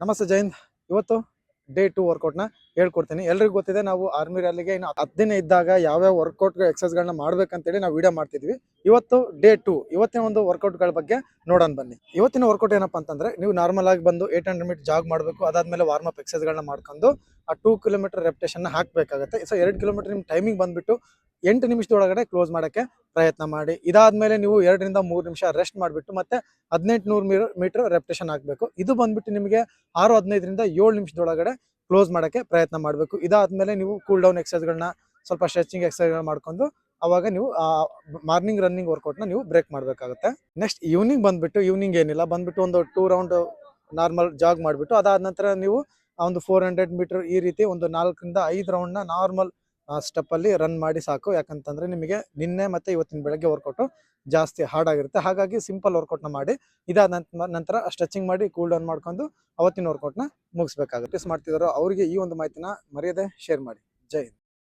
ನಮಸ್ತೆ ಜೈನ್. ಇವತ್ತು ಡೇ 2 ವರ್ಕೌಟ್ನ ಹೇಳ್ಕೊಡ್ತೀನಿ. ಎಲ್ರಿಗೂ ಗೊತ್ತಿದೆ, ನಾವು ಆರ್ಮಿ ರ್ಯಾಲಿಗೆ ಇನ್ನು 10 ದಿನ ಇದ್ದಾಗ ಯಾವ್ಯಾವ ವರ್ಕೌಟ್ ಎಕ್ಸರ್ಸೈಸ್ಗಳನ್ನ ಮಾಡ್ಬೇಕಂತೇಳಿ ನಾವು ವಿಡಿಯೋ ಮಾಡ್ತಿದ್ವಿ. ಇವತ್ತು ಡೇ 2, ಇವತ್ತಿನ ಒಂದು ವರ್ಕೌಟ್ಗಳ ಬಗ್ಗೆ ನೋಡೋಣ ಬನ್ನಿ. ಇವತ್ತಿನ ವರ್ಕೌಟ್ ಏನಪ್ಪಾ ಅಂತಂದ್ರೆ, ನೀವು ನಾರ್ಮಲ್ ಆಗಿ ಬಂದು 800 ಮೀಟರ್ ಜಾಗ್ ಮಾಡಬೇಕು. ಅದಾದ್ಮೇಲೆ ವಾರ್ಮ್ ಅಪ್ ಎಕ್ಸರ್ಸೈಸ್ಗಳನ್ನ ಮಾಡ್ಕೊಂಡು ಆ 2 ಕಿಲೋಮೀಟರ್ ರೆಪ್ಟೇಷನ್ ಹಾಕಬೇಕಾಗುತ್ತೆ. ಸೊ 2 ಕಿಲೋಮೀಟರ್ ನಿಮ್ಮ ಟೈಮಿಂಗ್ ಬಂದ್ಬಿಟ್ಟು 8 ನಿಮಿಷದೊಳಗಡೆ ಕ್ಲೋಸ್ ಮಾಡೋಕ್ಕೆ ಪ್ರಯತ್ನ ಮಾಡಿ. ಇದಾದ್ಮೇಲೆ ನೀವು 2 ರಿಂದ 3 ನಿಮಿಷ ರೆಸ್ಟ್ ಮಾಡಿಬಿಟ್ಟು ಮತ್ತೆ 1800 ಮೀಟರ್ ರೆಪ್ಟೇಷನ್ ಹಾಕಬೇಕು. ಇದು ಬಂದ್ಬಿಟ್ಟು ನಿಮಗೆ 6:15 ರಿಂದ 7 ನಿಮಿಷದೊಳಗಡೆ ಕ್ಲೋಸ್ ಮಾಡೋಕ್ಕೆ ಪ್ರಯತ್ನ ಮಾಡಬೇಕು. ಇದಾದ್ಮೇಲೆ ನೀವು ಕೂಲ್ ಡೌನ್ ಎಕ್ಸರ್ಸೈಸ್ಗಳನ್ನ, ಸ್ವಲ್ಪ ಸ್ಟ್ರೆಚಿಂಗ್ ಎಕ್ಸರ್ಸೈಸ್ಗಳನ್ನ ಮಾಡ್ಕೊಂಡು ಅವಾಗ ನೀವು ಮಾರ್ನಿಂಗ್ ರನ್ನಿಂಗ್ ವರ್ಕೌಟ್ನ ನೀವು ಬ್ರೇಕ್ ಮಾಡಬೇಕಾಗುತ್ತೆ. ನೆಕ್ಸ್ಟ್ ಈವ್ನಿಂಗ್ ಏನಿಲ್ಲ, ಬಂದ್ಬಿಟ್ಟು ಒಂದು 2 ರೌಂಡ್ ನಾರ್ಮಲ್ ಜಾಗ್ ಮಾಡಿಬಿಟ್ಟು ಅದಾದ ನಂತರ ನೀವು ಒಂದು 400 ಮೀಟರ್ ಈ ರೀತಿ ಒಂದು 4 ರಿಂದ 5 ರೌಂಡ್ನ ನಾರ್ಮಲ್ ಸ್ಟೆಪ್ ಅಲ್ಲಿ ರನ್ ಮಾಡಿ ಸಾಕು. ಯಾಕಂತಂದ್ರೆ ನಿಮಗೆ ನಿನ್ನೆ ಮತ್ತೆ ಇವತ್ತಿನ ಬೆಳಗ್ಗೆ ವರ್ಕೌಟ್ ಜಾಸ್ತಿ ಹಾರ್ಡ್ ಆಗಿರುತ್ತೆ. ಹಾಗಾಗಿ ಸಿಂಪಲ್ ವರ್ಕೌಟ್ನ ಮಾಡಿ, ಇದಾದ ನಂತರ ಸ್ಟ್ರೆಚಿಂಗ್ ಮಾಡಿ ಕೂಲ್ ಡೌನ್ ಮಾಡ್ಕೊಂಡು ಅವತ್ತಿನ ವರ್ಕೌಟ್ನ ಮುಗಿಸ್ಬೇಕಾಗುತ್ತೆ. ಮಾಡ್ತಿದಾರೋ ಅವರಿಗೆ ಈ ಒಂದು ಮಾಹಿತಿನ ಮರೆಯದೆ ಶೇರ್ ಮಾಡಿ. ಜೈ ಹಿಂದ್.